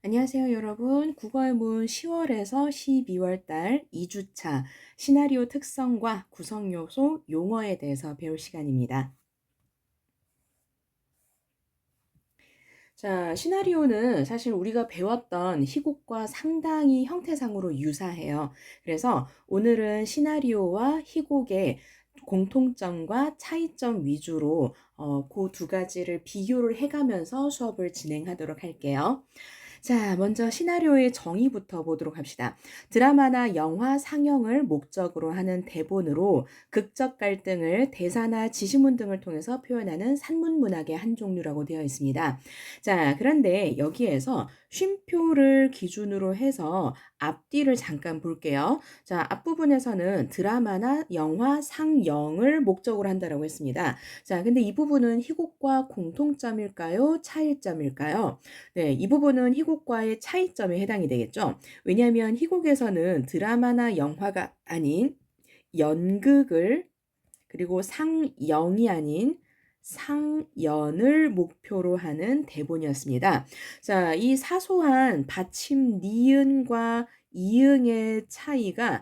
안녕하세요, 여러분. 국어의 문 10월에서 12월 달 2주차 시나리오 특성과 구성 요소, 용어에 대해서 배울 시간입니다. 자, 시나리오는 사실 우리가 배웠던 희곡과 상당히 형태상으로 유사해요. 그래서 오늘은 시나리오와 희곡의 공통점과 차이점 위주로 그 두 가지를 비교를 해가면서 수업을 진행하도록 할게요. 자, 먼저 시나리오의 정의부터 보도록 합시다. 드라마나 영화 상영을 목적으로 하는 대본으로 극적 갈등을 대사나 지시문 등을 통해서 표현하는 산문 문학의 한 종류라고 되어 있습니다. 자, 그런데 여기에서 쉼표를 기준으로 해서 앞뒤를 잠깐 볼게요. 자, 앞부분에서는 드라마나 영화 상영을 목적으로 한다라고 했습니다. 자, 근데 이 부분은 희곡과 공통점일까요? 차이점일까요? 네, 이 부분은 희곡과의 차이점에 해당이 되겠죠. 왜냐하면 희곡에서는 드라마나 영화가 아닌 연극을 그리고 상영이 아닌 상연을 목표로 하는 대본이었습니다. 자, 이 사소한 받침 니은과 이응의 차이가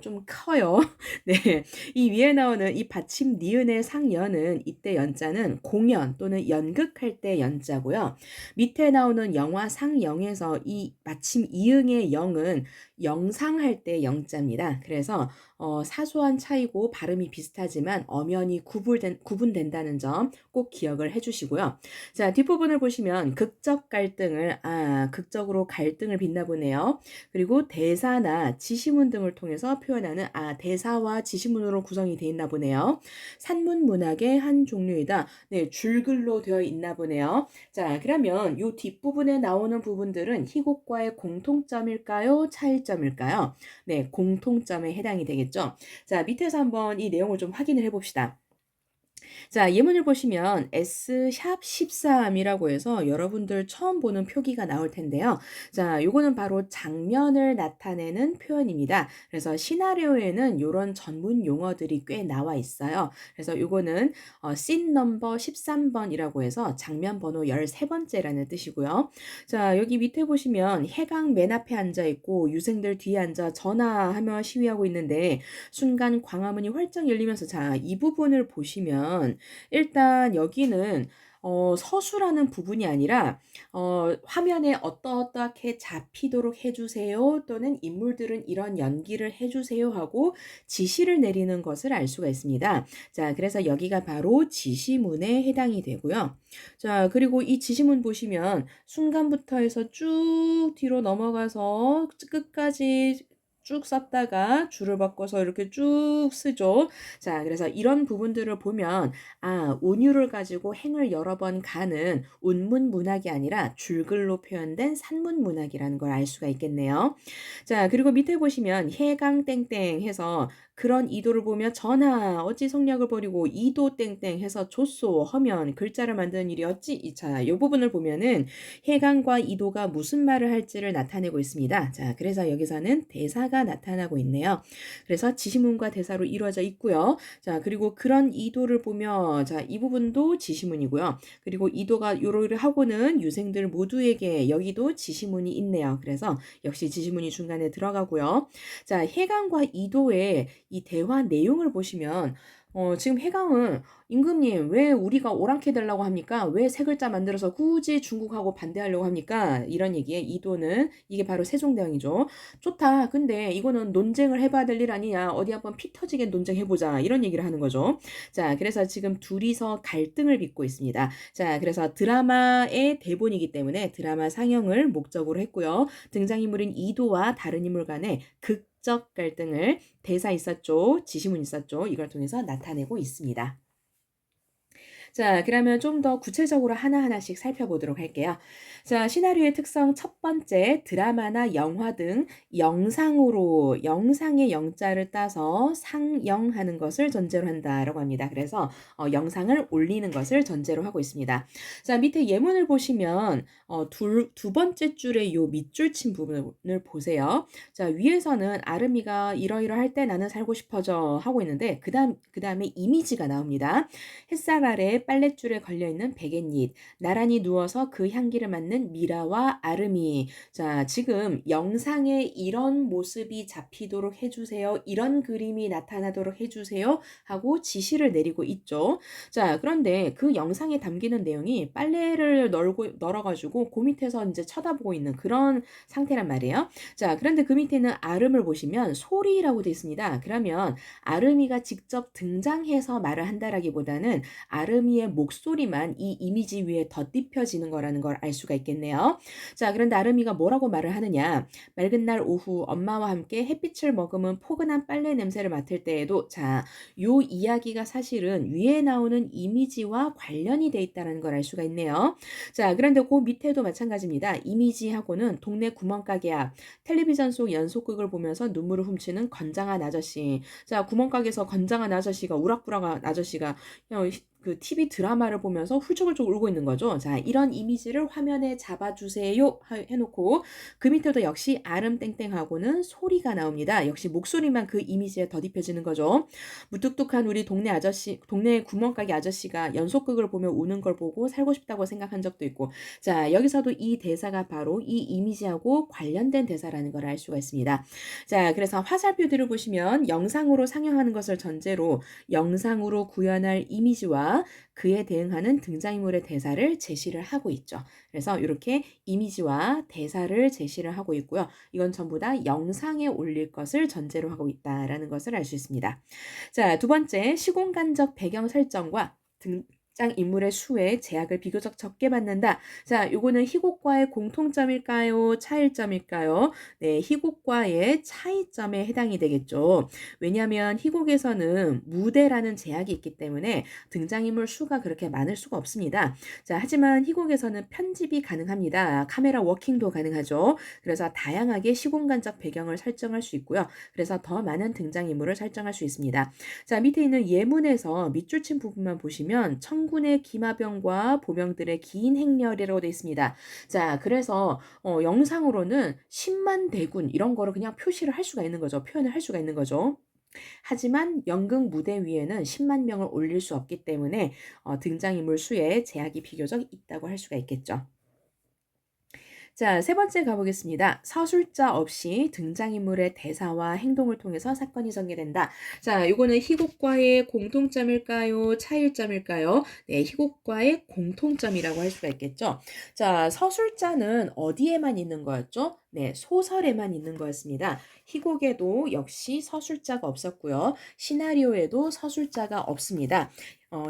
좀 커요. 네. 이 위에 나오는 이 받침 니은의 상연은 이때 연자는 공연 또는 연극할 때 연자고요. 밑에 나오는 영화 상영에서 이 받침 이응의 영은 영상할 때 영자입니다. 그래서 사소한 차이고 발음이 비슷하지만 엄연히 구분된다는 점 꼭 기억을 해주시고요. 자, 뒷부분을 보시면 극적으로 갈등을 빚나 보네요. 그리고 대사나 지시문 등을 통해서 표현하는 대사와 지시문으로 구성이 되어 있나 보네요. 산문 문학의 한 종류이다. 네, 줄글로 되어 있나 보네요. 자, 그러면 이 뒷부분에 나오는 부분들은 희곡과의 공통점일까요? 차이점일까요? 네, 공통점에 해당이 되겠죠. 자, 밑에서 한번 이 내용을 좀 확인을 해봅시다. 자, 예문을 보시면 S#13이라고 해서 여러분들 처음 보는 표기가 나올 텐데요. 자, 요거는 바로 장면을 나타내는 표현입니다. 그래서 시나리오에는 요런 전문 용어들이 꽤 나와 있어요. 그래서 요거는 씬 넘버 13번이라고 해서 장면 번호 13번째라는 뜻이고요. 자, 여기 밑에 보시면 해강 맨 앞에 앉아 있고 유생들 뒤에 앉아 전화하며 시위하고 있는데 순간 광화문이 활짝 열리면서 자, 이 부분을 보시면 일단 여기는 서술하는 부분이 아니라 화면에 어떠어떻게 잡히도록 해주세요 또는 인물들은 이런 연기를 해주세요 하고 지시를 내리는 것을 알 수가 있습니다. 자, 그래서 여기가 바로 지시문에 해당이 되고요. 자, 그리고 이 지시문 보시면 순간부터 해서 쭉 뒤로 넘어가서 끝까지 쭉 썼다가 줄을 바꿔서 이렇게 쭉 쓰죠. 자, 그래서 이런 부분들을 보면 운율을 가지고 행을 여러 번 가는 운문 문학이 아니라 줄글로 표현된 산문 문학이라는 걸 알 수가 있겠네요. 자, 그리고 밑에 보시면 해강 땡땡 해서 그런 이도를 보며 전하 어찌 성략을 버리고 이도 땡땡 해서 줬소 하면 글자를 만드는 일이 어찌 자, 이 부분을 보면은 해강과 이도가 무슨 말을 할지를 나타내고 있습니다. 자, 그래서 여기서는 대사가 나타나고 있네요. 그래서 지시문과 대사로 이루어져 있고요. 자, 그리고 그런 이도를 보며 자, 이 부분도 지시문이고요. 그리고 이도가 요로를 하고는 유생들 모두에게 여기도 지시문이 있네요. 그래서 역시 지시문이 중간에 들어가고요. 자, 해강과 이도의 이 대화 내용을 보시면 지금 해강은 임금님 왜 우리가 오랑캐 되려고 합니까? 왜 세 글자 만들어서 굳이 중국하고 반대하려고 합니까? 이런 얘기에 이도는 이게 바로 세종대왕이죠. 좋다. 근데 이거는 논쟁을 해봐야 될 일 아니냐. 어디 한번 피 터지게 논쟁해보자. 이런 얘기를 하는 거죠. 자, 그래서 지금 둘이서 갈등을 빚고 있습니다. 자, 그래서 드라마의 대본이기 때문에 드라마 상영을 목적으로 했고요. 등장인물인 이도와 다른 인물 간의 극적 갈등을 대사 있었죠. 지시문 있었죠. 이걸 통해서 나타내고 있습니다. 자, 그러면 좀 더 구체적으로 하나하나씩 살펴보도록 할게요. 자, 시나리오의 특성 첫 번째, 드라마나 영화 등 영상으로 영상의 영자를 따서 상영하는 것을 전제로 한다라고 합니다. 그래서 영상을 올리는 것을 전제로 하고 있습니다. 자, 밑에 예문을 보시면 두 번째 줄의 요 밑줄 친 부분을 보세요. 자, 위에서는 아름이가 이러이러할 때 나는 살고 싶어져 하고 있는데 그다음에 이미지가 나옵니다. 햇살 아래 위에 빨랫줄에 걸려있는 백앤잎, 나란히 누워서 그 향기를 맡는 미라와 아름이. 자, 지금 영상에 이런 모습이 잡히도록 해주세요. 이런 그림이 나타나도록 해주세요. 하고 지시를 내리고 있죠. 자, 그런데 그 영상에 담기는 내용이 빨래를 널어가지고 그 밑에서 이제 쳐다보고 있는 그런 상태란 말이에요. 자, 그런데 그 밑에는 아름을 보시면 소리라고 되어 있습니다. 그러면 아름이가 직접 등장해서 말을 한다라기보다는 아름이의 목소리만 이 이미지 위에 덧입혀지는 거라는 걸 알 수가 있겠네요. 자, 그런데 아름이가 뭐라고 말을 하느냐? 맑은 날 오후 엄마와 함께 햇빛을 머금은 포근한 빨래 냄새를 맡을 때에도, 자, 요 이야기가 사실은 위에 나오는 이미지와 관련이 돼 있다는 걸 알 수가 있네요. 자, 그런데 그 밑에도 마찬가지입니다. 이미지하고는 동네 구멍가게 앞, 텔레비전 속 연속극을 보면서 눈물을 훔치는 건장한 아저씨. 자, 구멍가게에서 건장한 아저씨가, 우락부락한 아저씨가 그 TV 드라마를 보면서 훌쩍훌쩍 울고 있는 거죠. 자, 이런 이미지를 화면에 잡아주세요 해놓고 그 밑에도 역시 아름땡땡하고는 소리가 나옵니다. 역시 목소리만 그 이미지에 덧입혀지는 거죠. 무뚝뚝한 우리 동네 아저씨, 동네 구멍가게 아저씨가 연속극을 보며 우는 걸 보고 살고 싶다고 생각한 적도 있고. 자, 여기서도 이 대사가 바로 이 이미지하고 관련된 대사라는 걸 알 수가 있습니다. 자, 그래서 화살표들을 보시면 영상으로 상영하는 것을 전제로 영상으로 구현할 이미지와 그에 대응하는 등장인물의 대사를 제시를 하고 있죠. 그래서 이렇게 이미지와 대사를 제시를 하고 있고요. 이건 전부 다 영상에 올릴 것을 전제로 하고 있다라는 것을 알 수 있습니다. 자, 두 번째, 시공간적 배경 설정과 등장 인물의 수에 제약을 비교적 적게 받는다. 자, 요거는 희곡과의 공통점일까요? 차이점일까요? 네, 희곡과의 차이점에 해당이 되겠죠. 왜냐하면 희곡에서는 무대라는 제약이 있기 때문에 등장인물 수가 그렇게 많을 수가 없습니다. 자, 하지만 희곡에서는 편집이 가능합니다. 카메라 워킹도 가능하죠. 그래서 다양하게 시공간적 배경을 설정할 수 있고요. 그래서 더 많은 등장인물을 설정할 수 있습니다. 자, 밑에 있는 예문에서 밑줄 친 부분만 보시면 청군의 기마병과 보병들의 긴 행렬이라고 되어 있습니다. 자, 그래서 영상으로는 10만 대군 이런 거를 그냥 표시를 할 수가 있는 거죠. 표현을 할 수가 있는 거죠. 하지만 연극 무대 위에는 10만 명을 올릴 수 없기 때문에 등장인물 수에 제약이 비교적 있다고 할 수가 있겠죠. 자, 세 번째 가보겠습니다. 서술자 없이 등장인물의 대사와 행동을 통해서 사건이 전개된다. 자, 이거는 희곡과의 공통점일까요? 차이점일까요? 네, 희곡과의 공통점이라고 할 수가 있겠죠. 자, 서술자는 어디에만 있는 거였죠? 네, 소설에만 있는 거였습니다. 희곡에도 역시 서술자가 없었고요. 시나리오에도 서술자가 없습니다.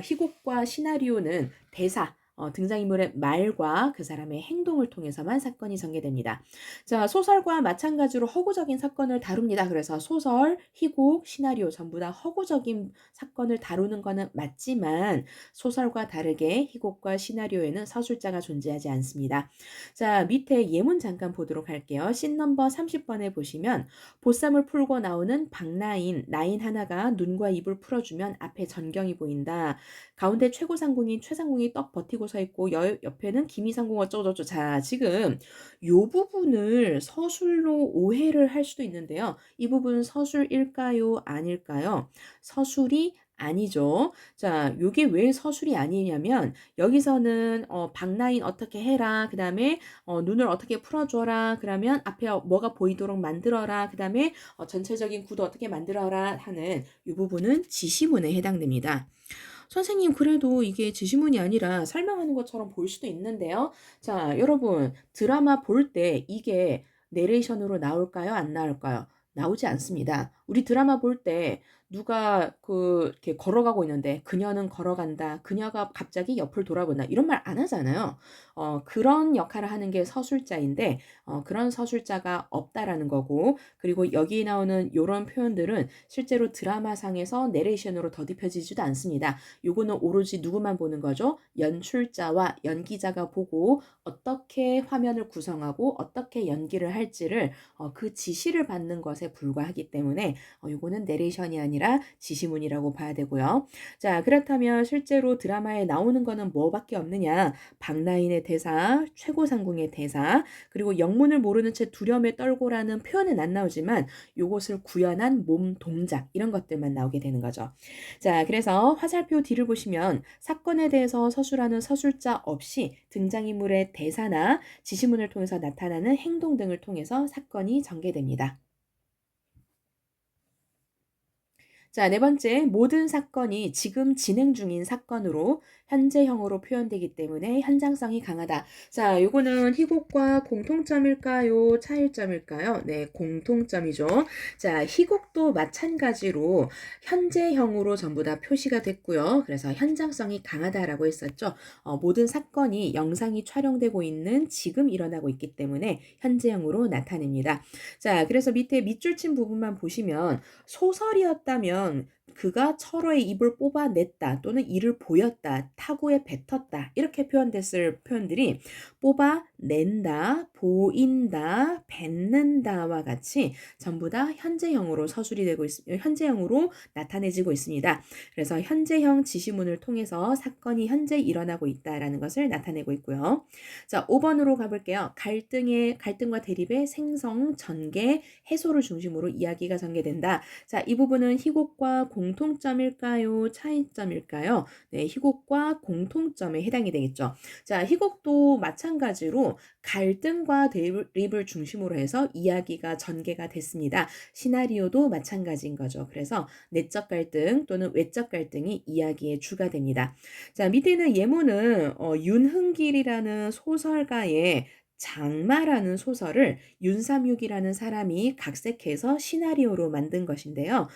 희곡과 시나리오는 대사, 등장인물의 말과 그 사람의 행동을 통해서만 사건이 전개됩니다. 자, 소설과 마찬가지로 허구적인 사건을 다룹니다. 그래서 소설, 희곡, 시나리오 전부 다 허구적인 사건을 다루는 거는 맞지만 소설과 다르게 희곡과 시나리오에는 서술자가 존재하지 않습니다. 자, 밑에 예문 잠깐 보도록 할게요. 씬 넘버 30번에 보시면 보쌈을 풀고 나오는 박나인, 나인 하나가 눈과 입을 풀어주면 앞에 전경이 보인다. 가운데 최고상궁인 최상궁이 떡 버티고 서 있고 옆에는 김이상궁 어쩌고저쩌고. 자, 지금 요 부분을 서술로 오해를 할 수도 있는데요. 이 부분은 서술일까요? 아닐까요? 서술이 아니죠. 자, 요게 왜 서술이 아니냐면 여기서는 박나인 어떻게 해라. 그다음에 눈을 어떻게 풀어줘라. 그러면 앞에 뭐가 보이도록 만들어라. 그다음에 전체적인 구도 어떻게 만들어라 하는 이 부분은 지시문에 해당됩니다. 선생님, 그래도 이게 지시문이 아니라 설명하는 것처럼 보일 수도 있는데요. 자, 여러분, 드라마 볼 때 이게 내레이션으로 나올까요? 안 나올까요? 나오지 않습니다. 우리 드라마 볼 때 누가 이렇게 걸어가고 있는데 그녀는 걸어간다. 그녀가 갑자기 옆을 돌아본다. 이런 말 안 하잖아요. 그런 역할을 하는 게 서술자인데 그런 서술자가 없다라는 거고, 그리고 여기 나오는 이런 표현들은 실제로 드라마상에서 내레이션으로 덧입혀지지도 않습니다. 요거는 오로지 누구만 보는 거죠? 연출자와 연기자가 보고 어떻게 화면을 구성하고 어떻게 연기를 할지를 그 지시를 받는 것에 불과하기 때문에 요거는 내레이션이 아니라 아니라 지시문이라고 봐야 되고요. 자, 그렇다면 실제로 드라마에 나오는 거는 뭐밖에 없느냐? 박나인의 대사, 최고상궁의 대사, 그리고 영문을 모르는 채 두려움에 떨고라는 표현은 안 나오지만 요것을 구현한 몸 동작 이런 것들만 나오게 되는 거죠. 자, 그래서 화살표 뒤를 보시면 사건에 대해서 서술하는 서술자 없이 등장인물의 대사나 지시문을 통해서 나타나는 행동 등을 통해서 사건이 전개됩니다. 자, 네 번째, 모든 사건이 지금 진행 중인 사건으로 현재형으로 표현되기 때문에 현장성이 강하다. 자, 요거는 희곡과 공통점일까요? 차이점일까요? 네, 공통점이죠. 자, 희곡도 마찬가지로 현재형으로 전부 다 표시가 됐고요. 그래서 현장성이 강하다라고 했었죠. 모든 사건이 영상이 촬영되고 있는 지금 일어나고 있기 때문에 현재형으로 나타냅니다. 자, 그래서 밑에 밑줄 친 부분만 보시면 소설이었다면 그가 철호의 입을 뽑아냈다 또는 이를 보였다, 타구에 뱉었다 이렇게 표현됐을 표현들이 뽑아낸다, 보인다, 뱉는다와 같이 전부 다 현재형으로 서술이 되고 현재형으로 나타내지고 있습니다. 그래서 현재형 지시문을 통해서 사건이 현재 일어나고 있다라는 것을 나타내고 있고요. 자, 5번으로 가볼게요. 갈등과 대립의 생성, 전개, 해소를 중심으로 이야기가 전개된다. 자, 이 부분은 희곡과 공통점일까요? 차이점일까요? 네, 희곡과 공통점에 해당이 되겠죠. 자, 희곡도 마찬가지로 갈등과 대립을 중심으로 해서 이야기가 전개가 됐습니다. 시나리오도 마찬가지인 거죠. 그래서 내적 갈등 또는 외적 갈등이 이야기의 주가 됩니다. 자, 밑에 있는 예문은 윤흥길이라는 소설가의 장마라는 소설을 윤삼육이라는 사람이 각색해서 시나리오로 만든 것인데요.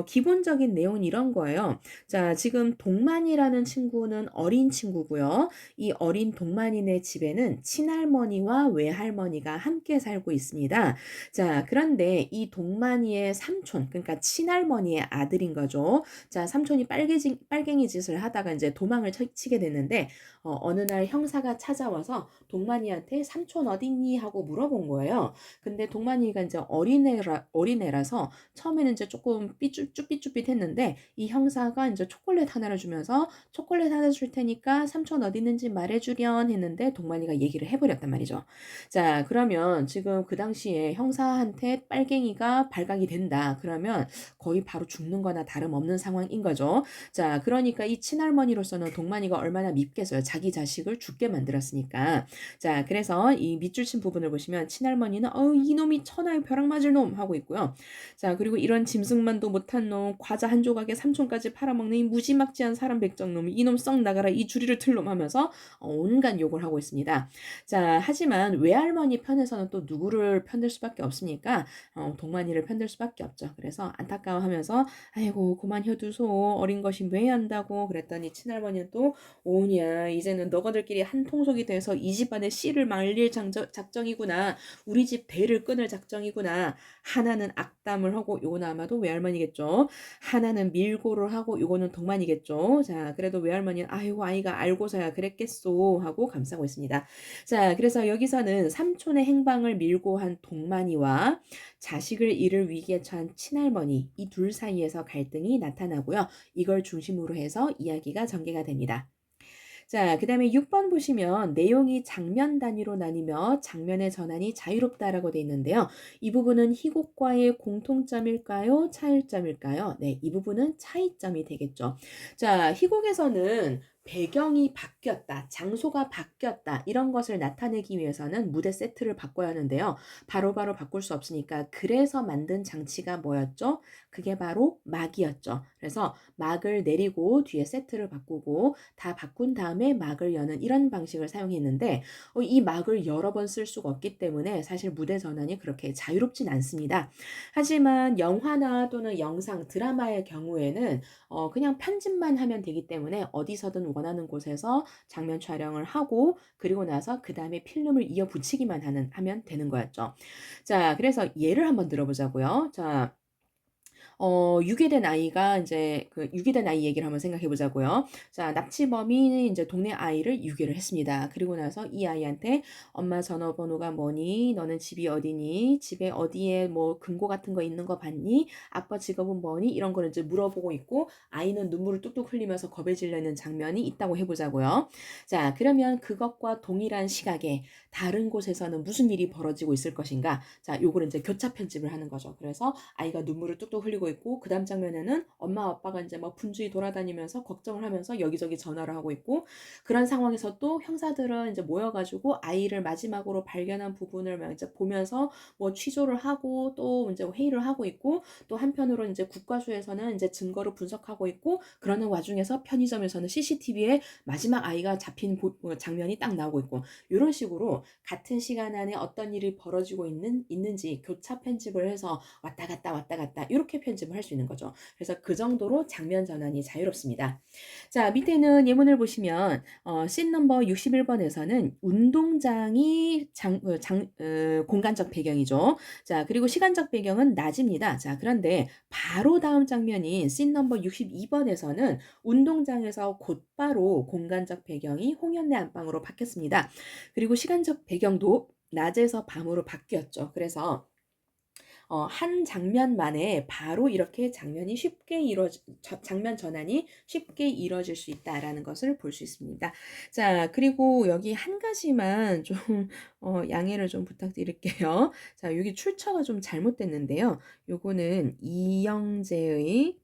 기본적인 내용은 이런 거예요. 자, 지금 동만이라는 친구는 어린 친구고요. 이 어린 동만인의 집에는 친할머니와 외할머니가 함께 살고 있습니다. 자, 그런데 이 동만이의 삼촌, 그러니까 친할머니의 아들인 거죠. 자, 삼촌이 빨갱이 짓을 하다가 이제 도망을 치게 됐는데 어느 날 형사가 찾아와서 동만이한테 삼촌 어딨니? 하고 물어본 거예요. 근데 동만이가 이제 어린애라서 처음에는 이제 조금 쭈삣쭈삣했는데 이 형사가 이제 초콜릿 하나를 주면서 초콜릿 하나 줄 테니까 삼촌 어디 있는지 말해주련 했는데 동만이가 얘기를 해버렸단 말이죠. 자, 그러면 지금 그 당시에 형사한테 빨갱이가 발각이 된다. 그러면 거의 바로 죽는 거나 다름없는 상황인 거죠. 자, 그러니까 이 친할머니로서는 동만이가 얼마나 밉겠어요. 자기 자식을 죽게 만들었으니까. 자, 그래서 이 밑줄 친 부분을 보시면 친할머니는 이놈이 천하의 벼락 맞을 놈 하고 있고요. 자, 그리고 이런 짐승만도 못한 놈, 과자 한 조각에 삼촌까지 팔아먹는 이 무지막지한 사람 백정놈, 이놈 썩 나가라, 이 주리를 틀놈 하면서 온갖 욕을 하고 있습니다. 자, 하지만 외할머니 편에서는 또 누구를 편들 수밖에 없으니까 동만이를 편들 수밖에 없죠. 그래서 안타까워하면서 아이고 그만 혀두소, 어린 것이 왜 한다고 그랬더니 친할머니는 또 오냐, 이제는 너희들끼리 한 통속이 돼서 이 집안의 씨를 말릴 작정이구나, 우리 집 대를 끊을 작정이구나. 하나는 악담을 하고 요거는 아마도 외할머니겠죠. 하나는 밀고를 하고 요거는 동만이겠죠. 자, 그래도 외할머니는 아이고 아이가 알고서야 그랬겠소 하고 감싸고 있습니다. 자, 그래서 여기서는 삼촌의 행방을 밀고 한 동만이와 자식을 잃을 위기에 처한 친할머니, 이 둘 사이에서 갈등이 나타나고요. 이걸 중심으로 해서 이야기가 전개가 됩니다. 자, 그 다음에 6번 보시면 내용이 장면 단위로 나뉘며 장면의 전환이 자유롭다라고 되어 있는데요. 이 부분은 희곡과의 공통점일까요? 차이점일까요? 네, 이 부분은 차이점이 되겠죠. 자, 희곡에서는 배경이 바뀌었다, 장소가 바뀌었다 이런 것을 나타내기 위해서는 무대 세트를 바꿔야 하는데요. 바로바로 바꿀 수 없으니까 그래서 만든 장치가 뭐였죠? 그게 바로 막이었죠. 그래서 막을 내리고 뒤에 세트를 바꾸고 다 바꾼 다음에 막을 여는 이런 방식을 사용했는데 이 막을 여러 번 쓸 수가 없기 때문에 사실 무대 전환이 그렇게 자유롭진 않습니다. 하지만 영화나 또는 영상, 드라마의 경우에는 그냥 편집만 하면 되기 때문에 어디서든 원하는 곳에서 장면 촬영을 하고 그리고 나서 그 다음에 필름을 이어 붙이기만 하면 되는 거였죠. 자, 그래서 예를 한번 들어보자고요. 자, 유괴된 아이가 인제 유괴된 아이 얘기를 한번 생각해 보자고요. 자, 납치범이 인제 동네 아이를 유괴를 했습니다. 그리고 나서 이 아이한테 "엄마 전화번호가 뭐니? 너는 집이 어디니? 집에 어디에 뭐 금고 같은 거 있는 거 봤니? 아빠 직업은 뭐니?" 이런 거를 이제 물어보고 있고, 아이는 눈물을 뚝뚝 흘리면서 겁에 질리는 장면이 있다고 해 보자고요. 자, 그러면 그것과 동일한 시각에 다른 곳에서는 무슨 일이 벌어지고 있을 것인가? 자, 요거를 인제 교차 편집을 하는 거죠. 그래서 아이가 눈물을 뚝뚝 흘리고 있고, 그다음 장면에는 엄마 아빠가 인제 막 분주히 돌아다니면서 걱정을 하면서 여기저기 전화를 하고 있고, 그런 상황에서 또 형사들은 인제 모여 가지고 아이를 마지막으로 발견한 부분을 막 이제 보면서 뭐 취조를 하고 또 인제 회의를 하고 있고, 또 한편으로 인제 국과수에서는 인제 증거를 분석하고 있고, 그러는 와중에서 편의점에서는 CCTV에 마지막 아이가 잡힌 장면이 딱 나오고 있고, 요런 식으로 같은 시간 안에 어떤 일이 벌어지고 있는지 교차 편집을 해서 왔다 갔다 왔다 갔다 요렇게 편집을 할 수 있는 거죠. 그래서 그 정도로 장면 전환이 자유롭습니다. 자, 밑에는 예문을 보시면 씬 넘버 61 번에서는 운동장이 공간적 배경이죠. 자, 그리고 시간적 배경은 낮입니다. 자, 그런데 바로 다음 장면인 씬 넘버 62 번에서는 운동장에서 곧바로 공간적 배경이 홍현네 안방으로 바뀌었습니다. 그리고 시간적 배경도 낮에서 밤으로 바뀌었죠. 그래서 한 장면만에 바로 이렇게 장면 전환이 쉽게 이루어질 수 있다라는 것을 볼 수 있습니다. 자, 그리고 여기 한 가지만 좀 양해를 좀 부탁드릴게요. 자, 여기 출처가 좀 잘못됐는데요. 요거는 이영재의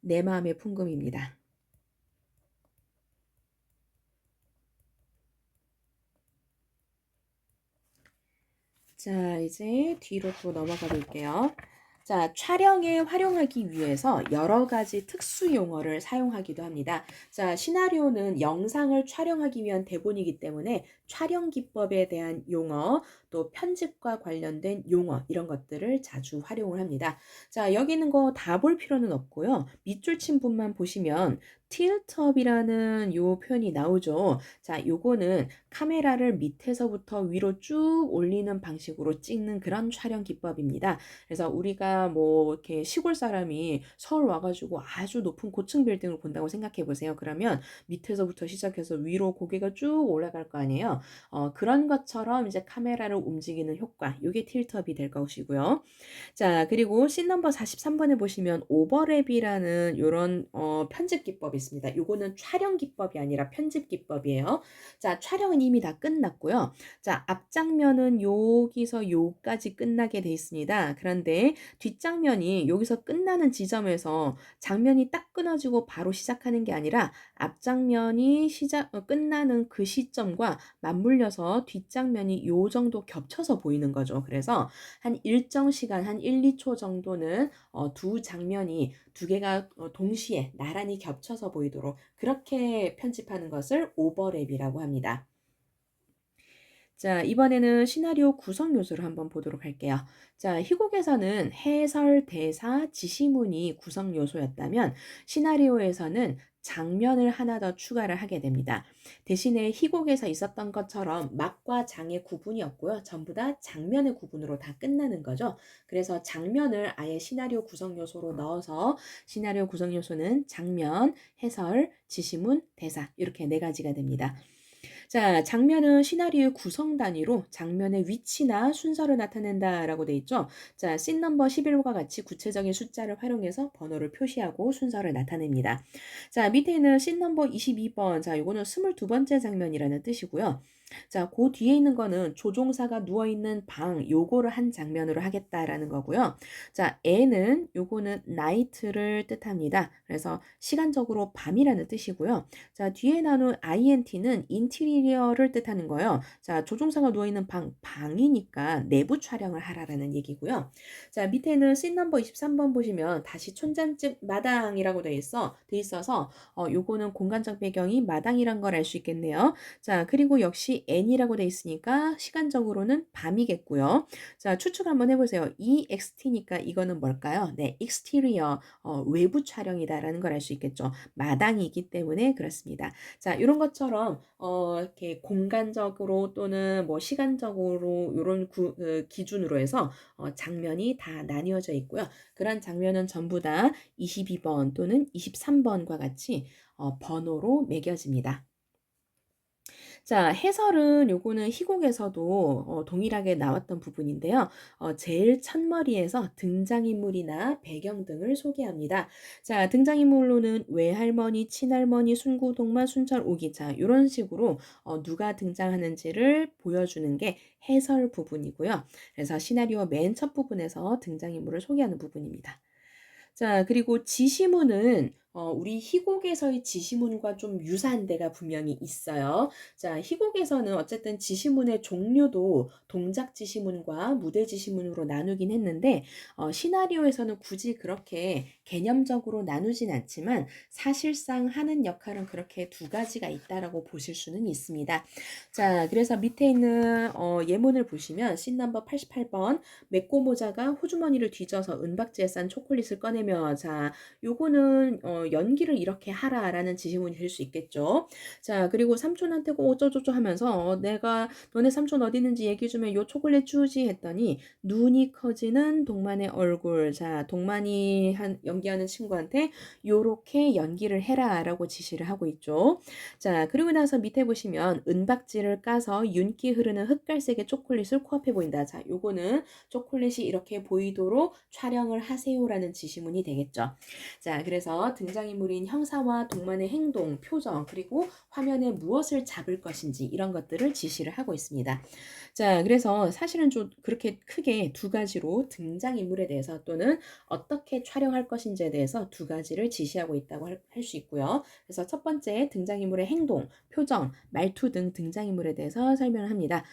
내 마음의 풍금입니다. 자, 이제 뒤로 또 넘어가 볼게요. 자, 촬영에 활용하기 위해서 여러 가지 특수 용어를 사용하기도 합니다. 자, 시나리오는 영상을 촬영하기 위한 대본이기 때문에 촬영 기법에 대한 용어, 또 편집과 관련된 용어, 이런 것들을 자주 활용을 합니다. 자, 여기 있는 거 다 볼 필요는 없고요. 밑줄 친 분만 보시면 틸트업이라는 요 표현이 나오죠. 자, 요거는 카메라를 밑에서부터 위로 쭉 올리는 방식으로 찍는 그런 촬영 기법입니다. 그래서 우리가 뭐 이렇게 시골 사람이 서울 와 가지고 아주 높은 고층 빌딩을 본다고 생각해 보세요. 그러면 밑에서부터 시작해서 위로 고개가 쭉 올라갈 거 아니에요. 그런 것처럼 이제 카메라를 움직이는 효과, 요게 틸트업이 될 것이고요. 자, 그리고 씬 넘버 43 번에 보시면 오버랩이라는 요런 편집 기법이 있습니다. 요거는 촬영 기법이 아니라 편집 기법이에요. 자, 촬영은 이미 다 끝났고요. 자, 앞장면은 여기서 요까지 끝나게 돼 있습니다. 그런데 뒷장면이 여기서 끝나는 지점에서 장면이 딱 끊어지고 바로 시작하는 게 아니라 앞장면이 끝나는 그 시점과 맞물려서 뒷장면이 요 정도 겹쳐서 보이는 거죠. 그래서 한 일정 시간 한 1-2초 정도는 두 장면이 두 개가 동시에 나란히 겹쳐서 보이도록 그렇게 편집하는 것을 오버랩이라고 합니다. 자, 이번에는 시나리오 구성 요소를 한번 보도록 할게요. 자, 희곡에서는 해설, 대사, 지시문이 구성 요소였다면 시나리오에서는 장면을 하나 더 추가를 하게 됩니다. 대신에 희곡에서 있었던 것처럼 막과 장의 구분이 없고요. 전부 다 장면의 구분으로 다 끝나는 거죠. 그래서 장면을 아예 시나리오 구성 요소로 넣어서 시나리오 구성 요소는 장면, 해설, 지시문, 대사 이렇게 네 가지가 됩니다. 자, 장면은 시나리오의 구성 단위로 장면의 위치나 순서를 나타낸다라고 돼 있죠. 자, 씬 넘버 11과 같이 구체적인 숫자를 활용해서 번호를 표시하고 순서를 나타냅니다. 자, 밑에는 씬 넘버 22번. 자, 요거는 22번째 장면이라는 뜻이고요. 자, 그 뒤에 있는 거는 조종사가 누워 있는 방 요거를 한 장면으로 하겠다라는 거고요. 자, N은 요거는 night를 뜻합니다. 그래서 시간적으로 밤이라는 뜻이고요. 자, 뒤에 나눈 INT는 인테리어를 뜻하는 거예요. 자, 조종사가 누워 있는 방이니까 내부 촬영을 하라라는 얘기고요. 자, 밑에는 씬 넘버 23번 보시면 다시 촌장집 마당이라고 돼 있어서 요거는 공간적 배경이 마당이란 걸 알 수 있겠네요. 자, 그리고 역시 여기 n이라고 돼 있으니까 시간적으로는 밤이겠고요. 자, 추측 한번 해보세요. EXT니까 이거는 뭘까요? 네, exterior, 외부 촬영이다라는 걸 알 수 있겠죠. 마당이기 때문에 그렇습니다. 자, 이런 것처럼 이렇게 공간적으로 또는 뭐 시간적으로 이런 기준으로 해서 장면이 다 나뉘어져 있고요. 그런 장면은 전부 다 22번 또는 23번과 같이 번호로 매겨집니다. 자, 해설은 요거는 희곡에서도 동일하게 나왔던 부분인데요. 제일 첫머리에서 등장인물이나 배경 등을 소개합니다. 자, 등장인물로는 외할머니, 친할머니, 순구동마, 순찰, 오기차 이런 식으로 누가 등장하는지를 보여주는 게 해설 부분이고요. 그래서 시나리오 맨 첫 부분에서 등장인물을 소개하는 부분입니다. 자, 그리고 지시문은 우리 희곡에서의 지시문과 좀 유사한 데가 분명히 있어요. 자, 희곡에서는 어쨌든 지시문의 종류도 동작 지시문과 무대 지시문으로 나누긴 했는데 시나리오에서는 굳이 그렇게 개념적으로 나누진 않지만 사실상 하는 역할은 그렇게 두 가지가 있다라고 보실 수는 있습니다. 자, 그래서 밑에 있는 예문을 보시면 씬 넘버 88번 메꼬모자가 호주머니를 뒤져서 은박지에 싼 초콜릿을 꺼내며 자, 요거는 연기를 이렇게 하라라는 지시문이 될 수 있겠죠. 자, 그리고 삼촌한테 꼭 어쩌고저쩌고 하면서 내가 너네 삼촌 어디 있는지 얘기 좀 해. 요 초콜릿 주지 했더니 눈이 커지는 동만의 얼굴. 자, 동만이 연기하는 친구한테 요렇게 연기를 해라라고 지시를 하고 있죠. 자, 그리고 나서 밑에 보시면 은박지를 까서 윤기 흐르는 흑갈색의 초콜릿을 코앞에 보인다. 자, 요거는 초콜릿이 이렇게 보이도록 촬영을 하세요라는 지시문이 되겠죠. 자, 그래서 등장인물인 형사와 동만의 행동, 표정, 그리고 화면에 무엇을 잡을 것인지 이런 것들을 지시를 하고 있습니다. 자, 그래서 사실은 좀 그렇게 크게 두 가지로 등장인물에 대해서 또는 어떻게 촬영할 것인지에 대해서 두 가지를 지시하고 있다고 할 수 있고요. 그래서 첫 번째 등장인물의 행동, 표정, 말투 등 등장인물에 대해서 설명을 합니다.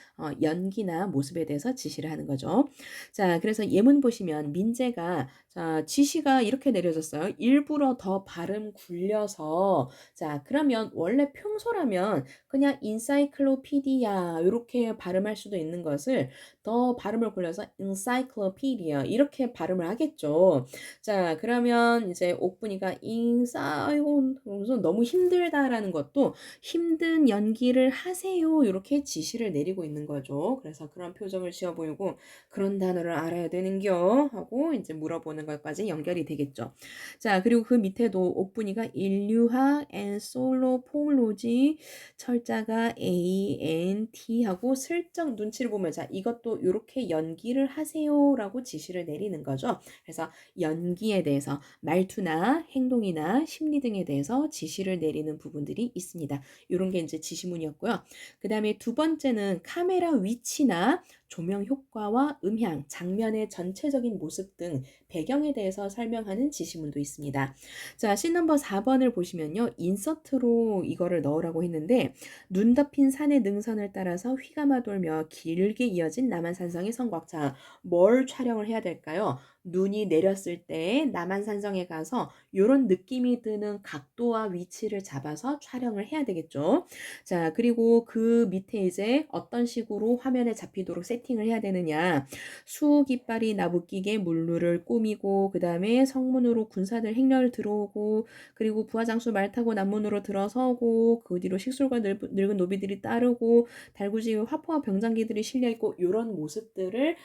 연기나 모습에 대해서 지시를 하는 거죠. 자, 그래서 예문 보시면 민재가 자, 지시가 이렇게 내려졌어요. 일부러 더 발음 굴려서 자, 그러면 원래 평소라면 그냥 인사이클로피디아 이렇게 발음할 수도 있는 것을 더 발음을 굴려서 encyclopedia 이렇게 발음을 하겠죠. 자, 그러면 이제 옥분이가 인사이온 그래서 너무 힘들다라는 것도 힘든 연기를 하세요 이렇게 지시를 내리고 있는 거죠. 그래서 그런 표정을 지어 보이고 그런 단어를 알아야 되는겨 하고 이제 물어보는 것까지 연결이 되겠죠. 자, 그리고 그 밑에도 옥분이가 인류학 and 솔로폴로지 철자가 A, N, T 하고 슬쩍 눈치를 보면 자, 이것도 이렇게 연기를 하세요라고 지시를 내리는 거죠. 그래서 연기에 대해서 말투나 행동이나 심리 등에 대해서 지시를 내리는 부분들이 있습니다. 이런 게 이제 지시문이었고요. 그 다음에 두 번째는 카메라 위치나 조명 효과와 음향, 장면의 전체적인 모습 등 배경에 대해서 설명하는 지시문도 있습니다. 자, 씬 넘버 4번을 보시면요. 인서트로 이거를 넣으라고 했는데 눈 덮인 산의 능선을 따라서 휘감아 돌며 길게 이어진 남한산성의 성곽. 자, 뭘 촬영을 해야 될까요? 눈이 내렸을 때 남한산성에 가서 이런 느낌이 드는 각도와 위치를 잡아서 촬영을 해야 되겠죠. 자, 그리고 그 밑에 이제 어떤 식으로 화면에 잡히도록 세팅을 해야 되느냐. 수깃발이 나부끼게 물루를 꾸미고 그 다음에 성문으로 군사들 행렬 들어오고 그리고 부하장수 말 타고 남문으로 들어서고 그 뒤로 식솔과 늙은 노비들이 따르고 달구지 화포와 병장기들이 실려있고 이런 모습들을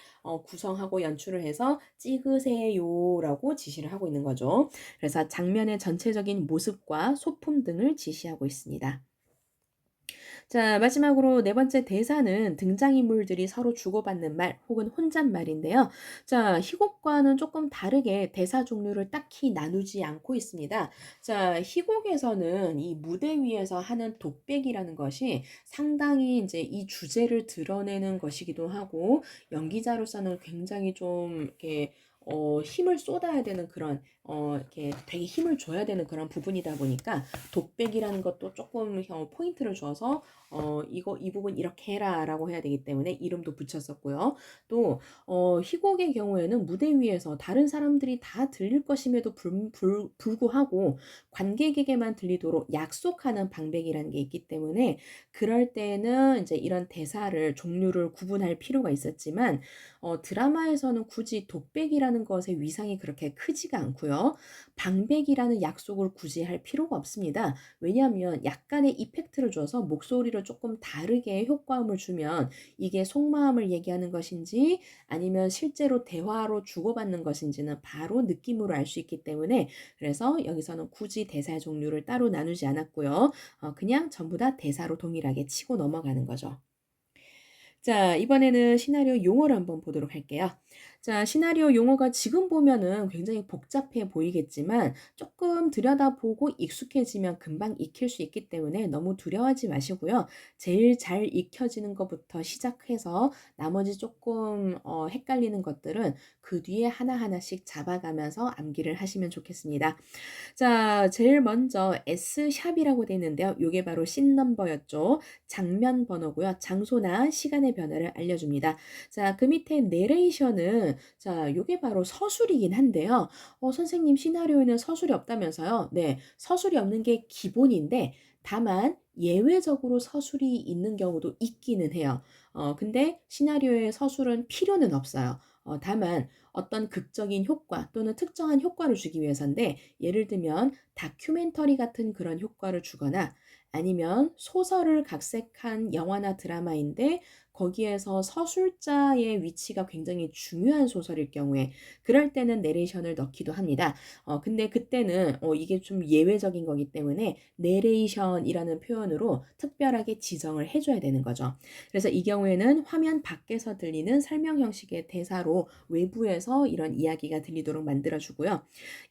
구성하고 연출을 해서 찍으세요라고 지시를 하고 있는 거죠. 그래서 장면의 전체적인 모습과 소품 등을 지시하고 있습니다. 자, 마지막으로 네 번째 대사는 등장인물들이 서로 주고받는 말 혹은 혼잣말인데요. 자, 희곡과는 조금 다르게 대사 종류를 딱히 나누지 않고 있습니다. 자, 희곡에서는 이 무대 위에서 하는 독백이라는 것이 상당히 이제 이 주제를 드러내는 것이기도 하고 연기자로서는 굉장히 좀 이렇게 힘을 쏟아야 되는 그런 이렇게 되게 힘을 줘야 되는 그런 부분이다 보니까 독백이라는 것도 조금 포인트를 줘서 이거 이 부분 이렇게 해라라고 해야 되기 때문에 이름도 붙였었고요. 또 희곡의 경우에는 무대 위에서 다른 사람들이 다 들릴 것임에도 불구하고 관객에게만 들리도록 약속하는 방백이라는 게 있기 때문에 그럴 때는 이제 이런 대사를 종류를 구분할 필요가 있었지만 드라마에서는 굳이 독백이라는 것의 위상이 그렇게 크지가 않고요. 방백이라는 약속을 굳이 할 필요가 없습니다. 왜냐하면 약간의 이펙트를 줘서 목소리를 조금 다르게 효과음을 주면 이게 속마음을 얘기하는 것인지 아니면 실제로 대화로 주고받는 것인지는 바로 느낌으로 알 수 있기 때문에 그래서 여기서는 굳이 대사의 종류를 따로 나누지 않았고요. 그냥 전부 다 대사로 동일하게 치고 넘어가는 거죠. 자, 이번에는 시나리오 용어를 한번 보도록 할게요. 자, 시나리오 용어가 지금 보면은 굉장히 복잡해 보이겠지만 조금 들여다보고 익숙해지면 금방 익힐 수 있기 때문에 너무 두려워하지 마시고요. 제일 잘 익혀지는 것부터 시작해서 나머지 조금 헷갈리는 것들은 그 뒤에 하나하나씩 잡아가면서 암기를 하시면 좋겠습니다. 자, 제일 먼저 S샵이라고 되어 있는데요. 요게 바로 씬 넘버였죠. 장면 번호고요. 장소나 시간의 변화를 알려줍니다. 자, 그 밑에 내레이션은 자, 요게 바로 서술이긴 한데요. 선생님 시나리오에는 서술이 없다면서요? 네, 서술이 없는 게 기본인데 다만 예외적으로 서술이 있는 경우도 있기는 해요. 근데 시나리오에 서술은 필요는 없어요. 다만 어떤 극적인 효과 또는 특정한 효과를 주기 위해서인데 예를 들면 다큐멘터리 같은 그런 효과를 주거나 아니면 소설을 각색한 영화나 드라마인데 거기에서 서술자의 위치가 굉장히 중요한 소설일 경우에 그럴 때는 내레이션을 넣기도 합니다. 근데 그때는 이게 좀 예외적인 거기 때문에 내레이션이라는 표현으로 특별하게 지정을 해줘야 되는 거죠. 그래서 이 경우에는 화면 밖에서 들리는 설명 형식의 대사로 외부에서 이런 이야기가 들리도록 만들어주고요.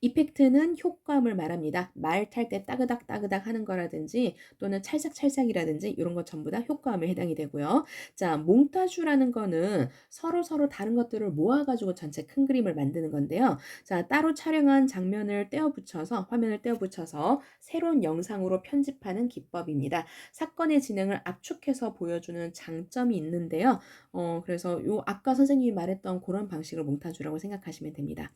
이펙트는 효과음을 말합니다. 말 탈 때 따그닥 따그닥 하는 거라든지 또는 찰싹찰싹이라든지 이런 것 전부 다 효과음에 해당이 되고요. 자, 몽타주라는 거는 서로 다른 것들을 모아가지고 전체 큰 그림을 만드는 건데요. 자, 따로 촬영한 장면을 떼어 붙여서 화면을 떼어 붙여서 새로운 영상으로 편집하는 기법입니다. 사건의 진행을 압축해서 보여주는 장점이 있는데요. 그래서 요 아까 선생님이 말했던 그런 방식을 몽타주라고 생각하시면 됩니다.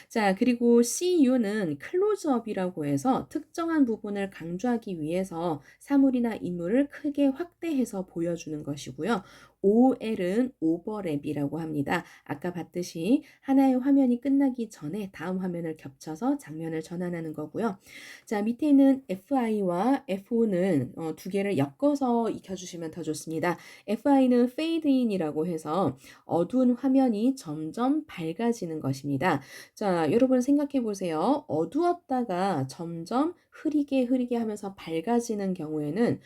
자, 그리고 CU는 클로즈업이라고 해서 특정한 부분을 강조하기 위해서 사물이나 인물을 크게 확대해서 보여주는 것이고요. OL은 오버랩이라고 합니다. 아까 봤듯이 하나의 화면이 끝나기 전에 다음 화면을 겹쳐서 장면을 전환하는 거고요. 자, 밑에 있는 FI와 FO는 두 개를 엮어서 익혀주시면 더 좋습니다. FI는 fade in이라고 해서 어두운 화면이 점점 밝아지는 것입니다. 자, 여러분 생각해 보세요. 어두웠다가 점점 흐리게 하면서 밝아지는 경우에는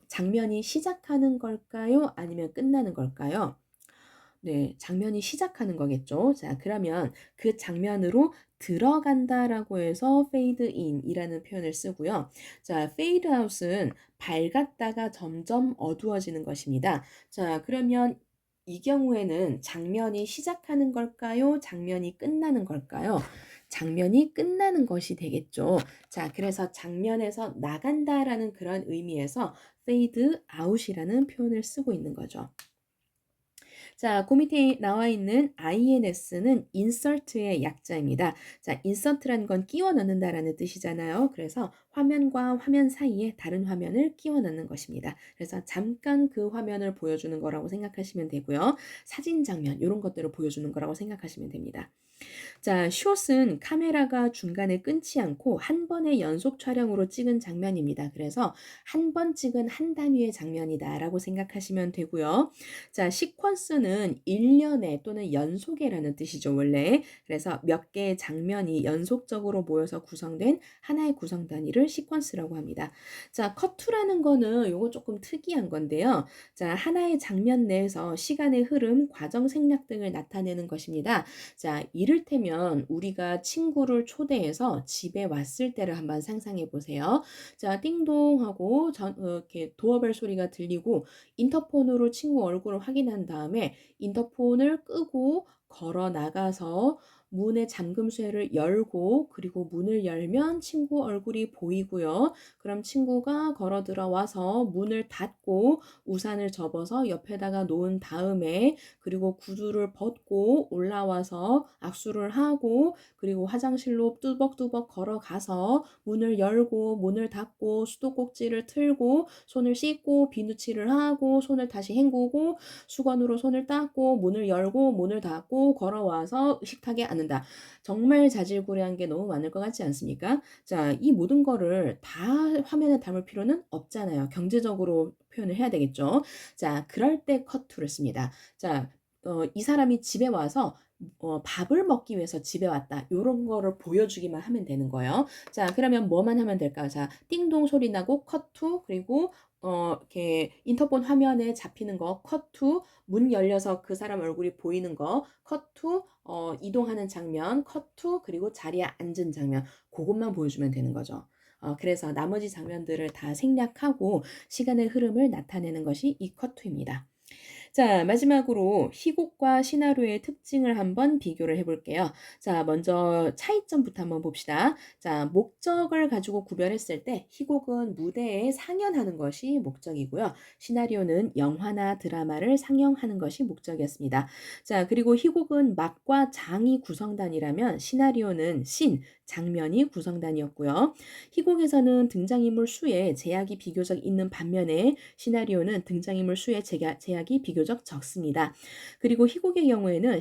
장면이 시작하는 걸까요? 아니면 끝나는 걸까요? 네, 장면이 시작하는 거겠죠. 자, 그러면 그 장면으로 들어간다라고 해서 fade in이라는 표현을 쓰고요. 자, fade out은 밝았다가 점점 어두워지는 것입니다. 자, 그러면 이 경우에는 장면이 시작하는 걸까요? 장면이 끝나는 걸까요? 장면이 끝나는 것이 되겠죠. 자, 그래서 장면에서 나간다라는 그런 의미에서 fade out이라는 표현을 쓰고 있는 거죠. 자, 그 밑에 나와 있는 INS는 insert의 약자입니다. 자, insert라는 건 끼워 넣는다라는 뜻이잖아요. 그래서 화면과 화면 사이에 다른 화면을 끼워 넣는 것입니다. 그래서 잠깐 그 화면을 보여주는 거라고 생각하시면 되고요. 사진 장면 이런 것들을 보여주는 거라고 생각하시면 됩니다. 자, 숏은 카메라가 중간에 끊지 않고 한 번의 연속 촬영으로 찍은 장면입니다. 그래서 한 번 찍은 한 단위의 장면이다라고 생각하시면 되고요. 자, 시퀀스는 일련의 또는 연속이라는 뜻이죠, 원래. 그래서 몇 개의 장면이 연속적으로 모여서 구성된 하나의 구성 단위를 시퀀스라고 합니다. 자, 컷투라는 거는 요거 조금 특이한 건데요. 자, 하나의 장면 내에서 시간의 흐름, 과정 생략 등을 나타내는 것입니다. 자, 이를테면 우리가 친구를 초대해서 집에 왔을 때를 한번 상상해 보세요. 자, 띵동 하고 이렇게 도어벨 소리가 들리고 인터폰으로 친구 얼굴을 확인한 다음에 인터폰을 끄고 걸어 나가서 문의 잠금쇠를 열고 그리고 문을 열면 친구 얼굴이 보이고요. 그럼 친구가 걸어 들어와서 문을 닫고 우산을 접어서 옆에다가 놓은 다음에 그리고 구두를 벗고 올라와서 악수를 하고 그리고 화장실로 뚜벅뚜벅 걸어가서 문을 열고 문을 닫고 수도꼭지를 틀고 손을 씻고 비누칠을 하고 손을 다시 헹구고 수건으로 손을 닦고 문을 열고 문을 닫고 걸어와서 식탁에 앉는다. 정말 자질구레한 게 너무 많을 것 같지 않습니까? 자, 이 모든 거를 다 화면에 담을 필요는 없잖아요. 경제적으로 표현을 해야 되겠죠. 자, 그럴 때 cut2를 씁니다. 자, 이 사람이 집에 와서 밥을 먹기 위해서 집에 왔다. 요런 거를 보여주기만 하면 되는 거예요. 자, 그러면 뭐만 하면 될까요? 자, 띵동 소리 나고 cut2 그리고 이렇게 인터폰 화면에 잡히는 거 cut2 문 열려서 그 사람 얼굴이 보이는 거 cut2 이동하는 장면 cut2 그리고 자리에 앉은 장면 그것만 보여주면 되는 거죠. 그래서 나머지 장면들을 다 생략하고 시간의 흐름을 나타내는 것이 이 cut2입니다. 자, 마지막으로 희곡과 시나리오의 특징을 한번 비교를 해볼게요. 자, 먼저 차이점부터 한번 봅시다. 자, 목적을 가지고 구별했을 때 희곡은 무대에 상연하는 것이 목적이고요. 시나리오는 영화나 드라마를 상영하는 것이 목적이었습니다. 자, 그리고 희곡은 막과 장이 구성단이라면 시나리오는 씬, 장면이 구성단이었고요. 희곡에서는 등장인물 수에 제약이 비교적 있는 반면에 시나리오는 등장인물 수에 제약이 비교적 적습니다. 그리고 희곡의 경우에는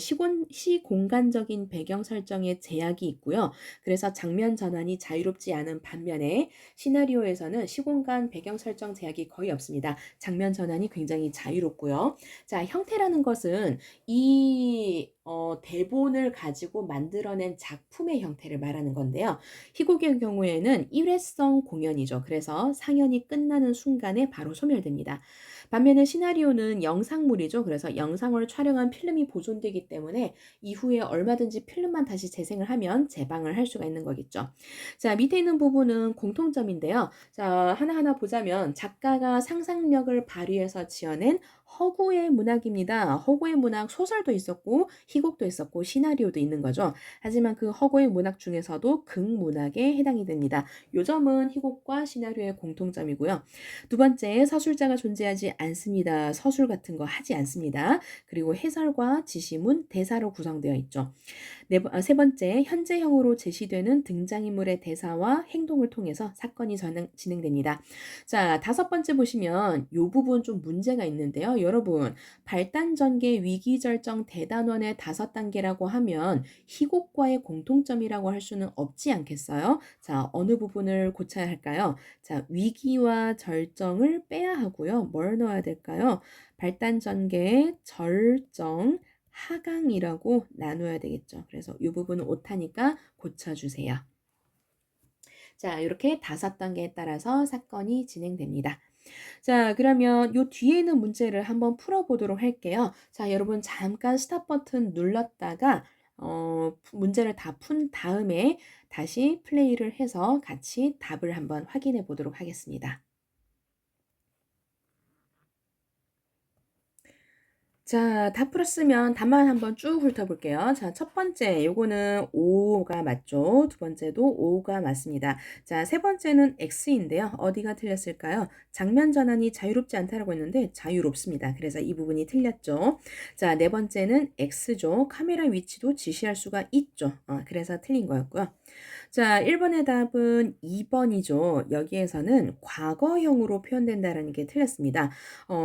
시공간적인 배경 설정에 제약이 있고요. 그래서 장면 전환이 자유롭지 않은 반면에 시나리오에서는 시공간 배경 설정 제약이 거의 없습니다. 장면 전환이 굉장히 자유롭고요. 자, 형태라는 것은 이 대본을 가지고 만들어낸 작품의 형태를 말하는 건데요. 희곡의 경우에는 일회성 공연이죠. 그래서 상연이 끝나는 순간에 바로 소멸됩니다. 반면에 시나리오는 영상물이죠. 그래서 영상을 촬영한 필름이 보존되기 때문에 이후에 얼마든지 필름만 다시 재생을 하면 재방을 할 수가 있는 거겠죠. 자, 밑에 있는 부분은 공통점인데요. 자, 하나하나 보자면 작가가 상상력을 발휘해서 지어낸 허구의 문학입니다. 허구의 문학 소설도 있었고 희곡도 있었고 시나리오도 있는 거죠. 하지만 그 허구의 문학 중에서도 극문학에 해당이 됩니다. 요 점은 희곡과 시나리오의 공통점이고요. 두 번째, 서술자가 존재하지 않습니다. 서술 같은 거 하지 않습니다. 그리고 해설과 지시문, 대사로 구성되어 있죠. 세 번째, 현재형으로 제시되는 등장인물의 대사와 행동을 통해서 사건이 진행됩니다. 자, 다섯 번째 보시면 이 부분 좀 문제가 있는데요. 여러분, 발단 전개 위기절정 대단원의 5단계라고 하면 희곡과의 공통점이라고 할 수는 없지 않겠어요? 자, 어느 부분을 고쳐야 할까요? 자, 위기와 절정을 빼야 하고요. 뭘 넣어야 될까요? 발단 전개, 절정, 하강이라고 나눠야 되겠죠. 그래서 이 부분은 오타니까 고쳐주세요. 자, 이렇게 5단계에 따라서 사건이 진행됩니다. 자, 그러면 요 뒤에 있는 문제를 한번 풀어보도록 할게요. 자, 여러분 잠깐 스탑 버튼 눌렀다가 문제를 다 푼 다음에 다시 플레이를 해서 같이 답을 한번 확인해 보도록 하겠습니다. 자, 다 풀었으면 답만 한번 쭉 훑어볼게요. 자, 첫 번째, 요거는 5가 맞죠? 두 번째도 5가 맞습니다. 자, 세 번째는 X인데요. 어디가 틀렸을까요? 장면 전환이 자유롭지 않다라고 했는데 자유롭습니다. 그래서 이 부분이 틀렸죠. 자, 네 번째는 X죠. 카메라 위치도 지시할 수가 있죠. 그래서 틀린 거였고요. 자, 1번의 답은 2번이죠. 여기에서는 과거형으로 표현된다는 게 틀렸습니다.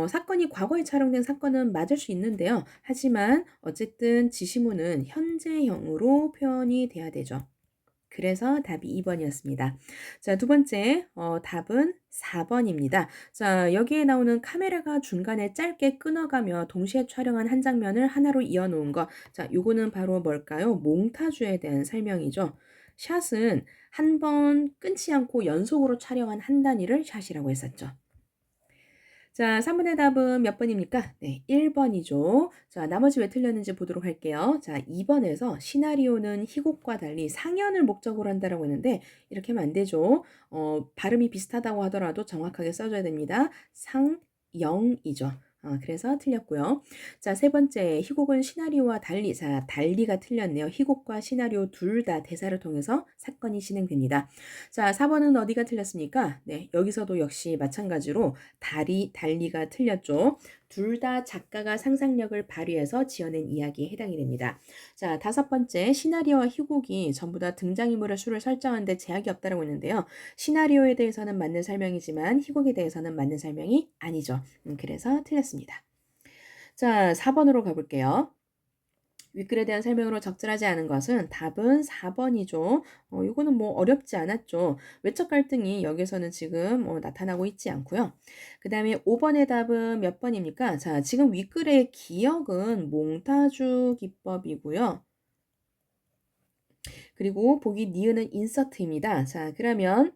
사건이 과거에 촬영된 사건은 맞을 수 있는데요. 하지만 어쨌든 지시문은 현재형으로 표현이 돼야 되죠. 그래서 답이 2번이었습니다. 자, 두 번째, 답은 4번입니다. 자, 여기에 나오는 카메라가 중간에 짧게 끊어가며 동시에 촬영한 한 장면을 하나로 이어놓은 것. 자, 요거는 바로 뭘까요? 몽타주에 대한 설명이죠. 샷은 한 번 끊지 않고 연속으로 촬영한 한 단위를 샷이라고 했었죠. 자, 3번의 답은 몇 번입니까? 네, 1번이죠. 자, 나머지 왜 틀렸는지 보도록 할게요. 자, 2번에서 시나리오는 희곡과 달리 상연을 목적으로 한다라고 했는데 이렇게 하면 안 되죠. 발음이 비슷하다고 하더라도 정확하게 써줘야 됩니다. 상영이죠. 그래서 틀렸고요. 자, 세 번째, 희곡은 시나리오와 달리. 자, 달리가 틀렸네요. 희곡과 시나리오 둘 다 대사를 통해서 사건이 진행됩니다. 자, 4번은 어디가 틀렸습니까? 네, 여기서도 역시 마찬가지로 달리가 틀렸죠. 둘 다 작가가 상상력을 발휘해서 지어낸 이야기에 해당이 됩니다. 자, 다섯 번째, 시나리오와 희곡이 전부 다 등장인물의 수를 설정하는데 제약이 없다라고 했는데요. 시나리오에 대해서는 맞는 설명이지만 희곡에 대해서는 맞는 설명이 아니죠. 그래서 틀렸습니다. 자, 4번으로 가볼게요. 윗글에 대한 설명으로 적절하지 않은 것은 답은 4번이죠. 이거는 뭐 어렵지 않았죠. 외적 갈등이 여기서는 지금 나타나고 있지 않고요. 그 다음에 5번의 답은 몇 번입니까? 자, 지금 윗글의 기억은 몽타주 기법이고요. 그리고 보기 니은은 인서트입니다. 자, 그러면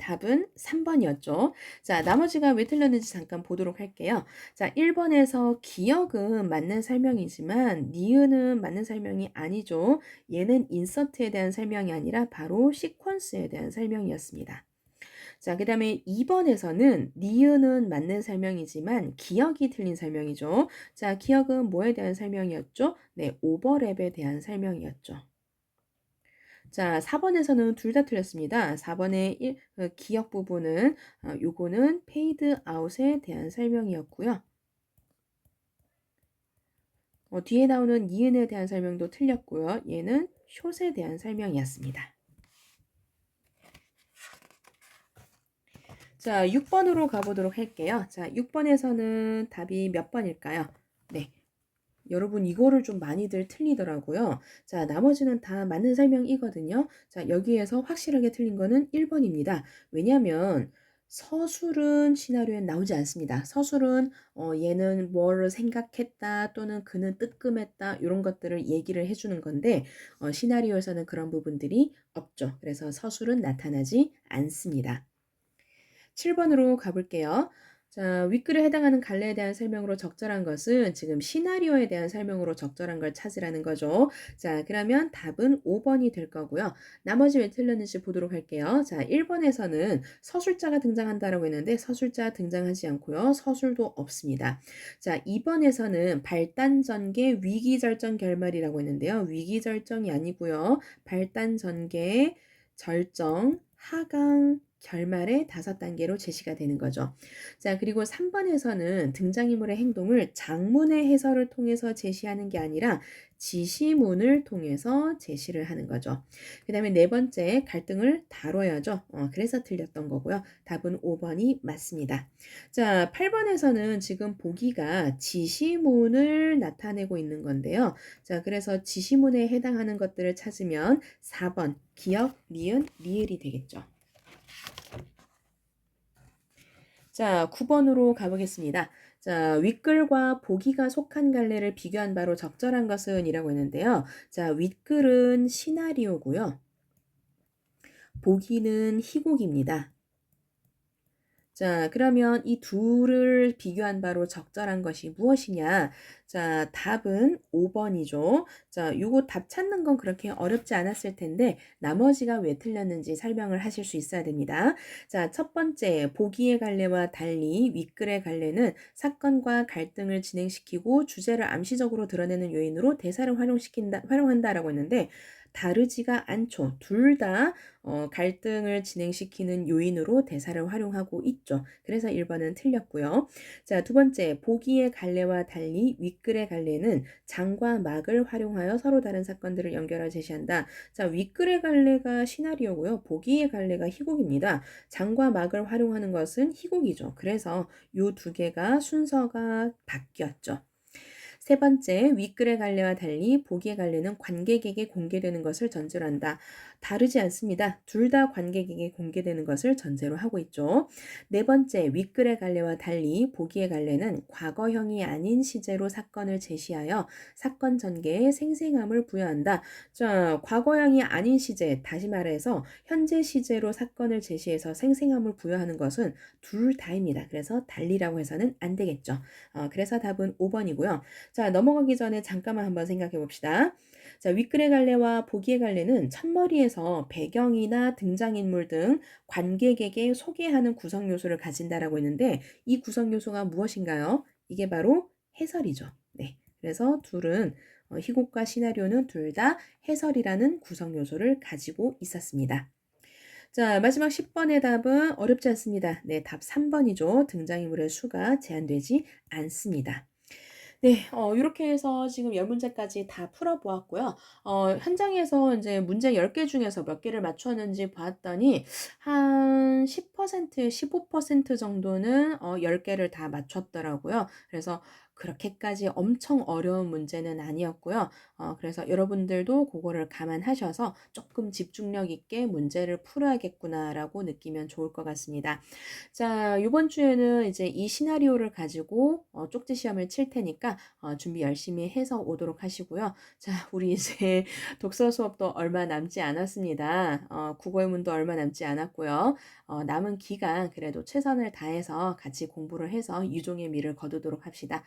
답은 3번이었죠. 자, 나머지가 왜 틀렸는지 잠깐 보도록 할게요. 자, 1번에서 기억은 맞는 설명이지만 니은은 맞는 설명이 아니죠. 얘는 인서트에 대한 설명이 아니라 바로 시퀀스에 대한 설명이었습니다. 자, 그 다음에 2번에서는 니은은 맞는 설명이지만 기억이 틀린 설명이죠. 자, 기억은 뭐에 대한 설명이었죠? 네, 오버랩에 대한 설명이었죠. 자, 4번에서는 둘 다 틀렸습니다. 4번의 기억 부분은 요거는 페이드 아웃에 대한 설명이었고요. 뒤에 나오는 니은에 대한 설명도 틀렸고요. 얘는 숏에 대한 설명이었습니다. 자, 6번으로 가보도록 할게요. 자, 6번에서는 답이 몇 번일까요? 네. 여러분 이거를 좀 많이들 틀리더라고요. 자, 나머지는 다 맞는 설명이거든요. 자, 여기에서 확실하게 틀린 거는 1번입니다. 왜냐하면 서술은 시나리오에 나오지 않습니다. 서술은 얘는 뭐를 생각했다 또는 그는 뜨끔했다 이런 것들을 얘기를 해주는 건데 시나리오에서는 그런 부분들이 없죠. 그래서 서술은 나타나지 않습니다. 7번으로 가볼게요. 자, 윗글에 해당하는 갈래에 대한 설명으로 적절한 것은 지금 시나리오에 대한 설명으로 적절한 걸 찾으라는 거죠. 자, 그러면 답은 5번이 될 거고요. 나머지 왜 틀렸는지 보도록 할게요. 자, 1번에서는 서술자가 등장한다라고 했는데 서술자 등장하지 않고요. 서술도 없습니다. 자, 2번에서는 발단 전개 위기절정 결말이라고 했는데요. 위기절정이 아니고요. 발단 전개 절정 하강 결말의 5단계로 제시가 되는 거죠. 자, 그리고 3번에서는 등장인물의 행동을 장문의 해설을 통해서 제시하는 게 아니라 지시문을 통해서 제시를 하는 거죠. 그 다음에 네 번째, 갈등을 다뤄야죠. 그래서 틀렸던 거고요. 답은 5번이 맞습니다. 자, 8번에서는 지금 보기가 지시문을 나타내고 있는 건데요. 자, 그래서 지시문에 해당하는 것들을 찾으면 4번, 기억, 니은, 리을이 되겠죠. 자, 9번으로 가보겠습니다. 자, 윗글과 보기가 속한 갈래를 비교한 바로 적절한 것은 이라고 했는데요. 자, 윗글은 시나리오고요. 보기는 희곡입니다. 자, 그러면 이 둘을 비교한 바로 적절한 것이 무엇이냐? 자, 답은 5번이죠. 자, 요거 답 찾는 건 그렇게 어렵지 않았을 텐데 나머지가 왜 틀렸는지 설명을 하실 수 있어야 됩니다. 자, 첫 번째, 보기의 갈래와 달리 윗글의 갈래는 사건과 갈등을 진행시키고 주제를 암시적으로 드러내는 요인으로 대사를 활용한다라고 했는데 다르지가 않죠. 둘 다 갈등을 진행시키는 요인으로 대사를 활용하고 있죠. 그래서 1번은 틀렸고요. 자, 두 번째, 보기의 갈래와 달리 윗글의 갈래는 장과 막을 활용하여 서로 다른 사건들을 연결하여 제시한다. 자, 윗글의 갈래가 시나리오고요. 보기의 갈래가 희곡입니다. 장과 막을 활용하는 것은 희곡이죠. 그래서 이 두 개가 순서가 바뀌었죠. 세 번째, 윗글의 갈래와 달리 보기의 갈래는 관객에게 공개되는 것을 전제로 한다. 다르지 않습니다. 둘 다 관객에게 공개되는 것을 전제로 하고 있죠. 네 번째, 윗글의 갈래와 달리 보기의 갈래는 과거형이 아닌 시제로 사건을 제시하여 사건 전개에 생생함을 부여한다. 자, 과거형이 아닌 시제, 다시 말해서 현재 시제로 사건을 제시해서 생생함을 부여하는 것은 둘 다입니다. 그래서 달리라고 해서는 안 되겠죠. 그래서 답은 5번이고요. 자, 넘어가기 전에 잠깐만 한번 생각해 봅시다. 자, 윗글의 갈래와 보기의 갈래는 첫머리에서 배경이나 등장인물 등 관객에게 소개하는 구성 요소를 가진다라고 했는데 이 구성 요소가 무엇인가요? 이게 바로 해설이죠. 네. 그래서 둘은 희곡과 시나리오는 둘 다 해설이라는 구성 요소를 가지고 있었습니다. 자, 마지막 10번의 답은 어렵지 않습니다. 네, 답 3번이죠. 등장인물의 수가 제한되지 않습니다. 네. 요렇게 해서 지금 10문제까지 다 풀어 보았고요. 현장에서 인제 문제 10개 중에서 몇 개를 맞췄는지 봤더니 한 10% 15% 정도는 10 개를 다 맞췄더라고요. 그래서 그렇게까지 엄청 어려운 문제는 아니었고요. 그래서 여러분들도 고거를 감안하셔서 '쪼끔 집중력 있게 문제를 풀어야겠구나.'라고 느끼면 좋을 것 같습니다. 자, 요번 주에는 이제 이 시나리오를 가지고 쪽지 시험을 칠 테니까 준비 열심히 해서 오도록 하시고요. 자, 우리 이제 독서 수업도 얼마 남지 않았습니다. 국어의 문도 얼마 남지 않았고요. 남은 기간 그래도 최선을 다해서 같이 공부를 해서 유종의 미를 거두도록 합시다.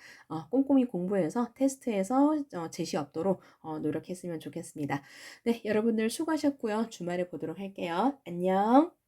꼼꼼히 공부해서 테스트에서 제시 없도록 노력했으면 좋겠습니다. 네, 여러분들 수고하셨고요. 주말에 보도록 할게요. 안녕.